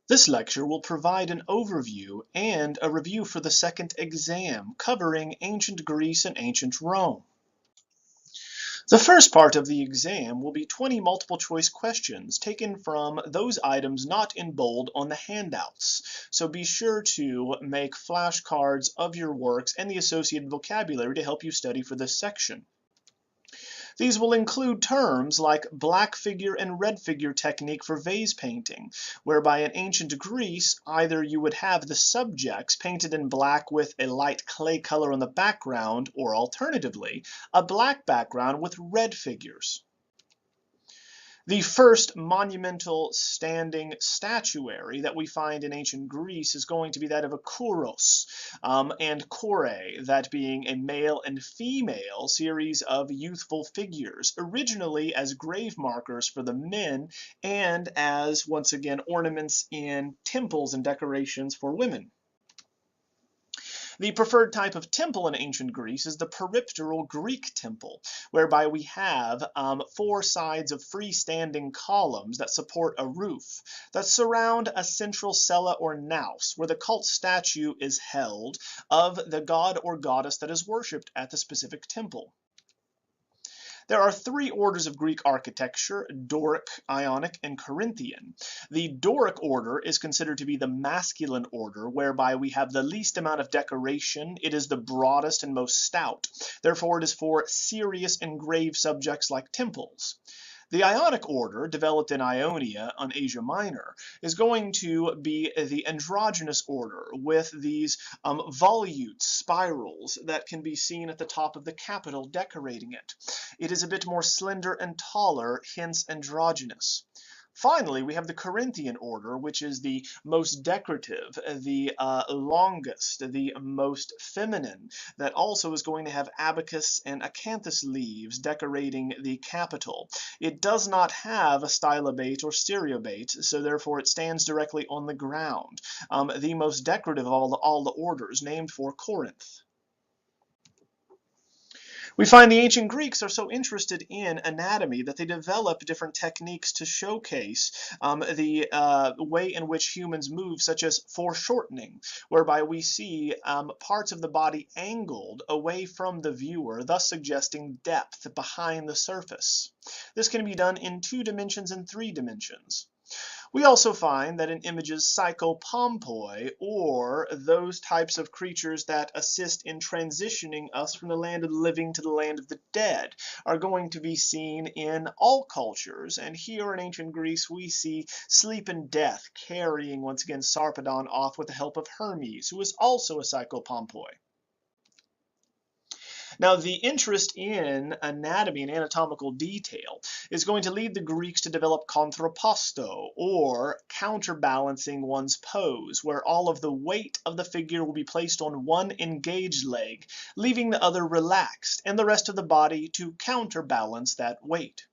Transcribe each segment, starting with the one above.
This lecture will provide an overview and a review for the second exam covering ancient Greece and ancient Rome. The first part of the exam will be 20 multiple choice questions taken from those items not in bold on the handouts. So be sure to make flashcards of your works and the associated vocabulary to help you study for this section. These will include terms like black figure and red figure technique for vase painting, whereby in ancient Greece, either you would have the subjects painted in black with a light clay color on the background, or alternatively, a black background with red figures. The first monumental standing statuary that we find in ancient Greece is going to be that of a kouros, and kore, that being a male and female series of youthful figures, originally as grave markers for the men and as, once again, ornaments in temples and decorations for women. The preferred type of temple in ancient Greece is the peripteral Greek temple, whereby we have 4 sides of freestanding columns that support a roof that surround a central cella or naos, where the cult statue is held of the god or goddess that is worshipped at the specific temple. There are 3 orders of Greek architecture: Doric, Ionic, and Corinthian. The Doric order is considered to be the masculine order, whereby we have the least amount of decoration. It is the broadest and most stout. Therefore, it is for serious and grave subjects like temples. The Ionic order, developed in Ionia on Asia Minor, is going to be the androgynous order with these volutes, spirals, that can be seen at the top of the capital decorating it. It is a bit more slender and taller, hence androgynous. Finally, we have the Corinthian order, which is the most decorative, the longest, the most feminine, that also is going to have abacus and acanthus leaves decorating the capital. It does not have a stylobate or stereobate, so therefore it stands directly on the ground. The most decorative of all the orders, named for Corinth. We find the ancient Greeks are so interested in anatomy that they develop different techniques to showcase the way in which humans move, such as foreshortening, whereby we see parts of the body angled away from the viewer, thus suggesting depth behind the surface. This can be done in 2 dimensions and 3 dimensions. We also find that in images psychopompoi, or those types of creatures that assist in transitioning us from the land of the living to the land of the dead, are going to be seen in all cultures. And here in ancient Greece, we see sleep and death carrying, once again, Sarpedon off with the help of Hermes, who is also a psychopompoi. Now, the interest in anatomy and anatomical detail is going to lead the Greeks to develop kontraposto, or counterbalancing one's pose, where all of the weight of the figure will be placed on one engaged leg, leaving the other relaxed, and the rest of the body to counterbalance that weight.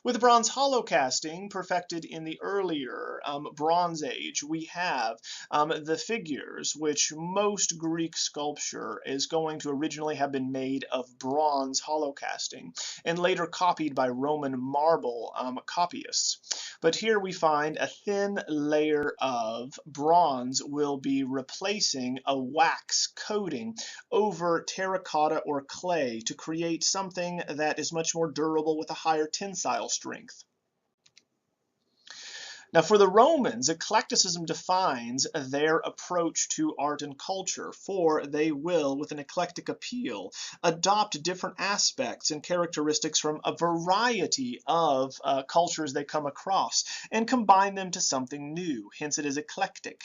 With bronze hollow casting, perfected in the earlier Bronze Age, we have the figures, which most Greek sculpture is going to originally have been made of bronze hollow casting, and later copied by Roman marble copyists. But here we find a thin layer of bronze will be replacing a wax coating over terracotta or clay to create something that is much more durable with a higher tensile strength. Now, for the Romans, eclecticism defines their approach to art and culture, for they will, with an eclectic appeal, adopt different aspects and characteristics from a variety of cultures they come across and combine them to something new. Hence, it is eclectic.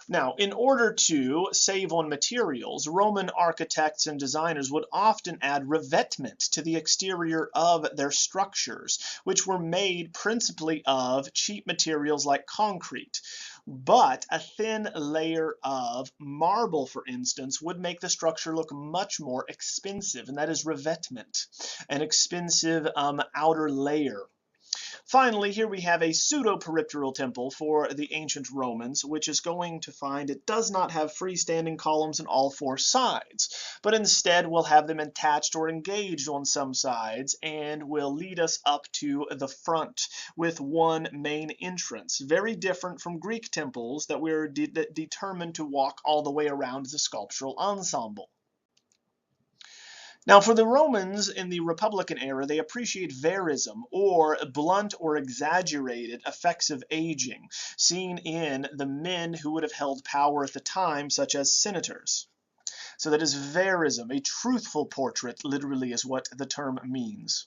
Now, in order to save on materials, Roman architects and designers would often add revetment to the exterior of their structures, which were made principally of cheap materials like concrete. But a thin layer of marble, for instance, would make the structure look much more expensive, and that is revetment, an expensive outer layer. Finally, here we have a pseudo-peripteral temple for the ancient Romans, which is going to find it does not have freestanding columns on all four sides, but instead will have them attached or engaged on some sides and will lead us up to the front with one main entrance. Very different from Greek temples that we're determined to walk all the way around the sculptural ensemble. Now, for the Romans in the Republican era, they appreciate verism, or blunt or exaggerated effects of aging, seen in the men who would have held power at the time, such as senators. So that is verism, a truthful portrait, literally is what the term means.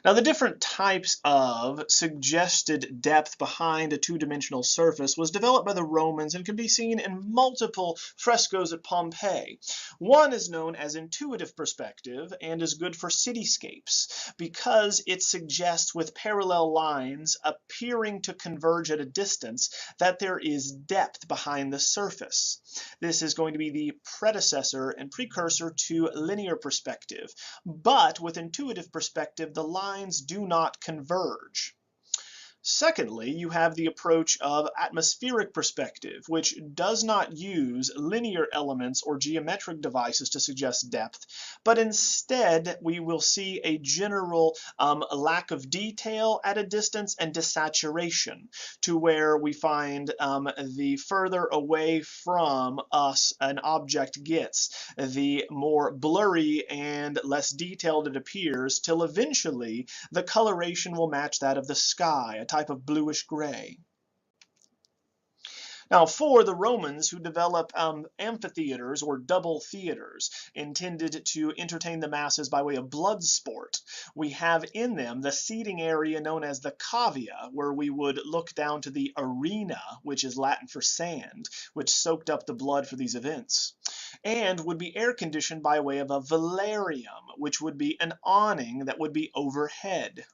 Now, the different types of suggested depth behind a two-dimensional surface was developed by the Romans and can be seen in multiple frescoes at Pompeii. One is known as intuitive perspective and is good for cityscapes because it suggests with parallel lines appearing to converge at a distance that there is depth behind the surface. This is going to be the predecessor and precursor to linear perspective, but with intuitive perspective, the lines do not converge. Secondly, you have the approach of atmospheric perspective, which does not use linear elements or geometric devices to suggest depth, but instead we will see a general lack of detail at a distance and desaturation, to where we find the further away from us an object gets, the more blurry and less detailed it appears, till eventually the coloration will match that of the sky, a type of bluish gray. Now, for the Romans who develop amphitheaters or double theaters intended to entertain the masses by way of blood sport, we have in them the seating area known as the cavea, where we would look down to the arena, which is Latin for sand, which soaked up the blood for these events, and would be air conditioned by way of a velarium, which would be an awning that would be overhead.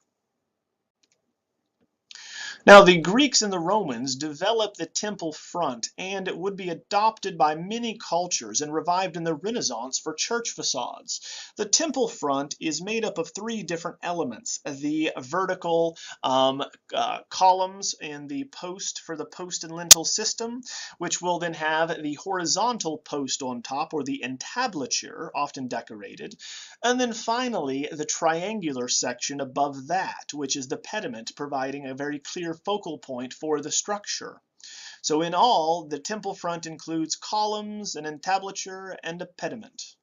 Now, the Greeks and the Romans developed the temple front, and it would be adopted by many cultures and revived in the Renaissance for church facades. The temple front is made up of three different elements: the vertical columns and the post for the post and lintel system, which will then have the horizontal post on top, or the entablature, often decorated, and then finally the triangular section above that, which is the pediment, providing a very clear focal point for the structure. So in all, the temple front includes columns, an entablature, and a pediment.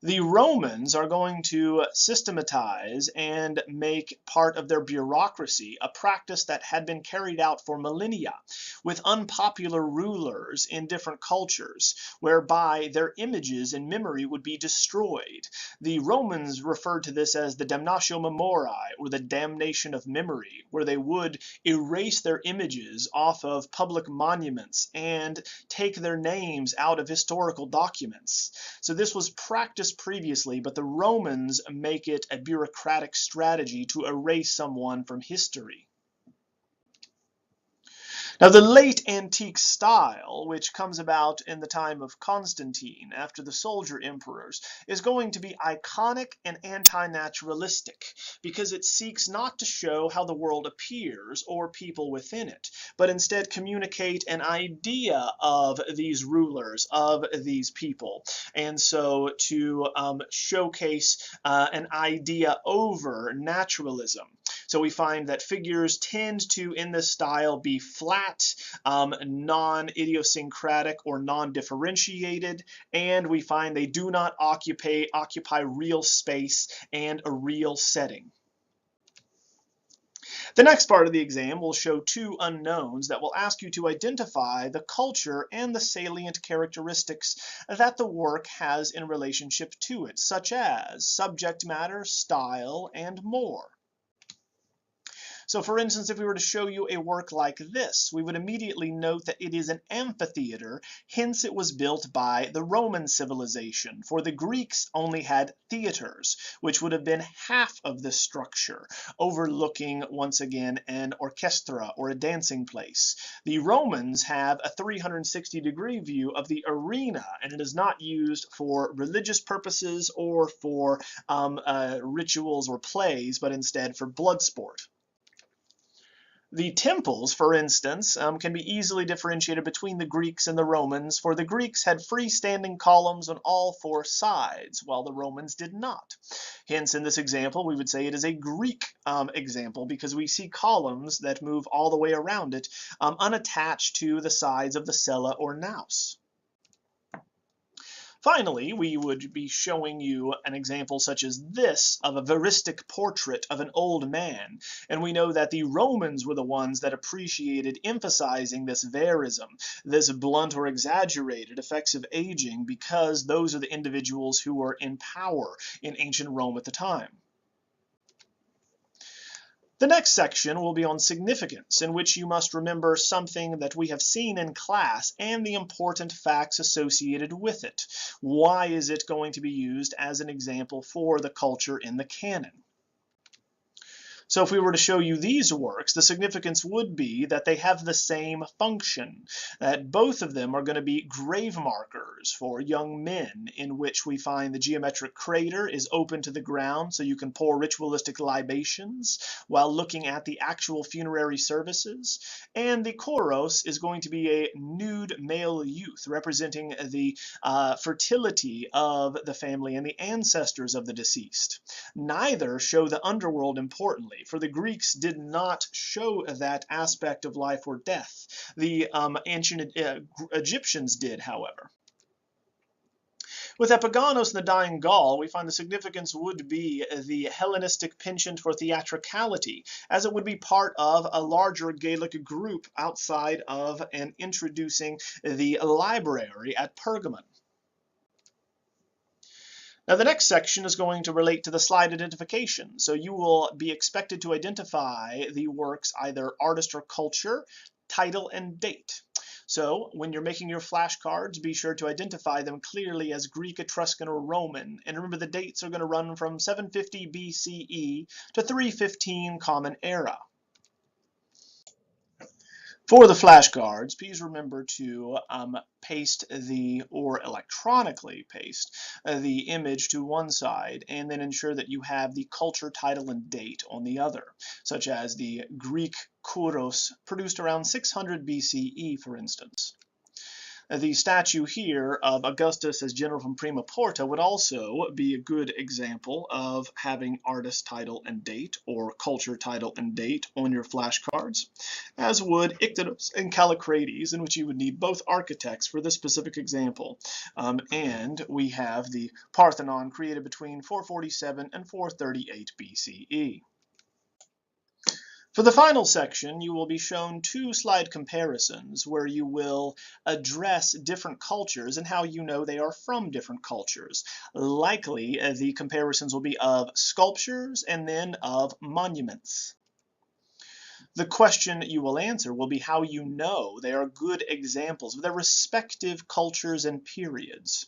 The Romans are going to systematize and make part of their bureaucracy a practice that had been carried out for millennia with unpopular rulers in different cultures, whereby their images and memory would be destroyed. The Romans referred to this as the damnatio memoriae, or the damnation of memory, where they would erase their images off of public monuments and take their names out of historical documents. So this was practiced previously, but the Romans make it a bureaucratic strategy to erase someone from history. Now, the late antique style, which comes about in the time of Constantine, after the soldier emperors, is going to be iconic and anti-naturalistic because it seeks not to show how the world appears or people within it, but instead communicate an idea of these rulers, of these people, and so to showcase an idea over naturalism. So we find that figures tend to, in this style, be flat, non-idiosyncratic or non-differentiated, and we find they do not occupy real space and a real setting. The next part of the exam will show two unknowns that will ask you to identify the culture and the salient characteristics that the work has in relationship to it, such as subject matter, style, and more. So for instance, if we were to show you a work like this, we would immediately note that it is an amphitheater, hence it was built by the Roman civilization, for the Greeks only had theaters, which would have been half of this structure, overlooking, once again, an orchestra or a dancing place. The Romans have a 360-degree view of the arena, and it is not used for religious purposes or for rituals or plays, but instead for blood sport. The temples, for instance, can be easily differentiated between the Greeks and the Romans, for the Greeks had freestanding columns on all four sides, while the Romans did not. Hence, in this example, we would say it is a Greek example, because we see columns that move all the way around it, unattached to the sides of the cella or naus. Finally, we would be showing you an example such as this of a veristic portrait of an old man. And we know that the Romans were the ones that appreciated emphasizing this verism, this blunt or exaggerated effects of aging, because those are the individuals who were in power in ancient Rome at the time. The next section will be on significance, in which you must remember something that we have seen in class and the important facts associated with it. Why is it going to be used as an example for the culture in the canon? So if we were to show you these works, the significance would be that they have the same function, that both of them are going to be grave markers for young men, in which we find the geometric crater is open to the ground so you can pour ritualistic libations while looking at the actual funerary services, and the choros is going to be a nude male youth representing the fertility of the family and the ancestors of the deceased. Neither show the underworld importantly, for the Greeks did not show that aspect of life or death. The ancient Egyptians did, however. With Epigonos and the Dying Gaul, we find the significance would be the Hellenistic penchant for theatricality, as it would be part of a larger Gaelic group outside of and introducing the library at Pergamon. Now the next section is going to relate to the slide identification. So you will be expected to identify the work's either artist or culture, title, and date. So when you're making your flashcards, be sure to identify them clearly as Greek, Etruscan, or Roman. And remember, the dates are going to run from 750 BCE to 315 Common Era. For the flashcards, please remember to paste or electronically paste the image to one side, and then ensure that you have the culture, title, and date on the other, such as the Greek Kouros, produced around 600 BCE, for instance. The statue here of Augustus as general from Prima Porta would also be a good example of having artist title and date, or culture title and date, on your flashcards, as would Ictinus and Callicrates, in which you would need both architects for this specific example. And we have the Parthenon, created between 447 and 438 BCE. For the final section, you will be shown two slide comparisons where you will address different cultures and how you know they are from different cultures. Likely, the comparisons will be of sculptures and then of monuments. The question you will answer will be how you know they are good examples of their respective cultures and periods.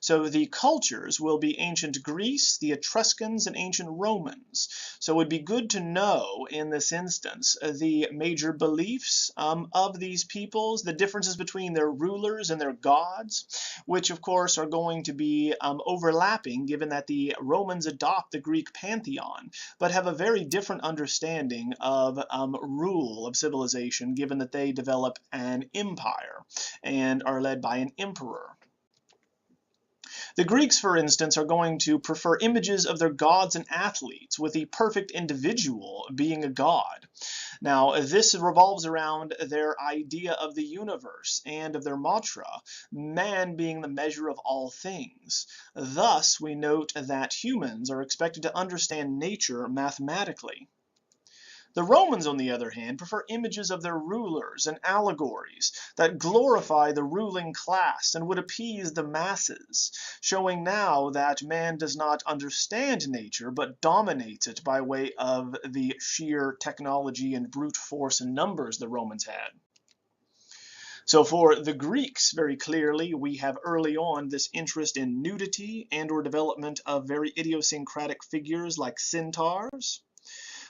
So the cultures will be ancient Greece, the Etruscans, and ancient Romans. So it would be good to know, in this instance, the major beliefs of these peoples, the differences between their rulers and their gods, which of course are going to be overlapping, given that the Romans adopt the Greek pantheon, but have a very different understanding of rule of civilization, given that they develop an empire and are led by an emperor. The Greeks, for instance, are going to prefer images of their gods and athletes, with the perfect individual being a god. Now, this revolves around their idea of the universe and of their mantra, man being the measure of all things. Thus, we note that humans are expected to understand nature mathematically. The Romans, on the other hand, prefer images of their rulers and allegories that glorify the ruling class and would appease the masses, showing now that man does not understand nature but dominates it by way of the sheer technology and brute force and numbers the Romans had. So for the Greeks, very clearly, we have early on this interest in nudity and or development of very idiosyncratic figures like centaurs.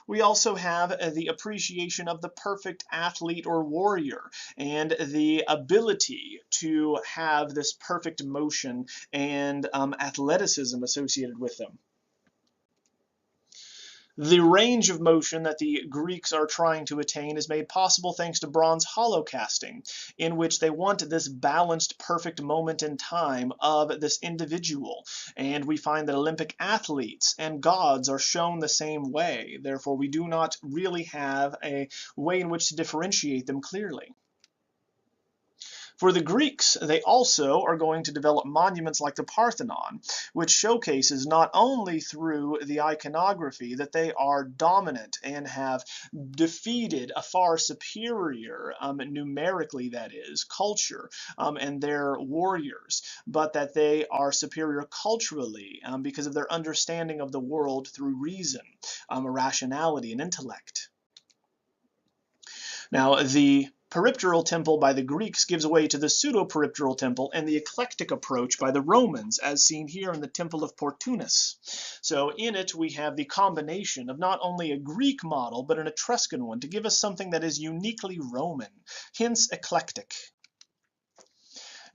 We also have the appreciation of the perfect athlete or warrior and the ability to have this perfect motion and athleticism associated with them. The range of motion that the Greeks are trying to attain is made possible thanks to bronze hollow casting, in which they want this balanced, perfect moment in time of this individual. And we find that Olympic athletes and gods are shown the same way. Therefore, we do not really have a way in which to differentiate them clearly. For the Greeks, they also are going to develop monuments like the Parthenon, which showcases not only through the iconography that they are dominant and have defeated a far superior, numerically that is, culture and their warriors, but that they are superior culturally because of their understanding of the world through reason, rationality, and intellect. Now, the peripteral temple by the Greeks gives way to the pseudo-peripteral temple and the eclectic approach by the Romans, as seen here in the Temple of Portunus. So in it, we have the combination of not only a Greek model, but an Etruscan one to give us something that is uniquely Roman, hence eclectic.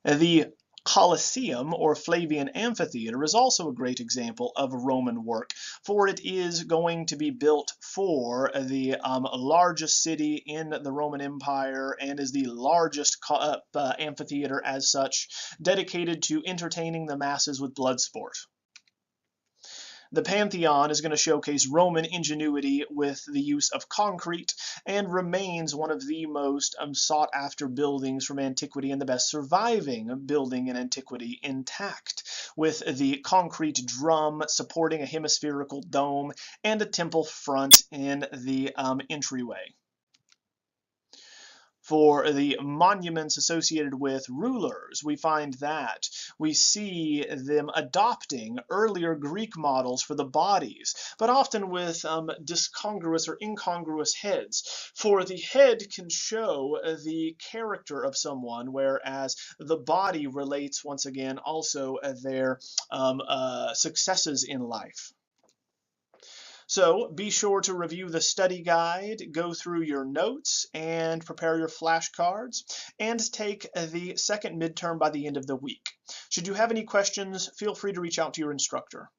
The Colosseum, or Flavian Amphitheater, is also a great example of Roman work, for it is going to be built for the largest city in the Roman Empire and is the largest amphitheater as such, dedicated to entertaining the masses with blood sport. The Pantheon is going to showcase Roman ingenuity with the use of concrete and remains one of the most sought-after buildings from antiquity and the best surviving building in antiquity intact, with the concrete drum supporting a hemispherical dome and a temple front in the entryway. For the monuments associated with rulers, we find that we see them adopting earlier Greek models for the bodies, but often with discongruous or incongruous heads. For the head can show the character of someone, whereas the body relates, once again, also their successes in life. So be sure to review the study guide, go through your notes, and prepare your flashcards, and take the second midterm by the end of the week. Should you have any questions, feel free to reach out to your instructor.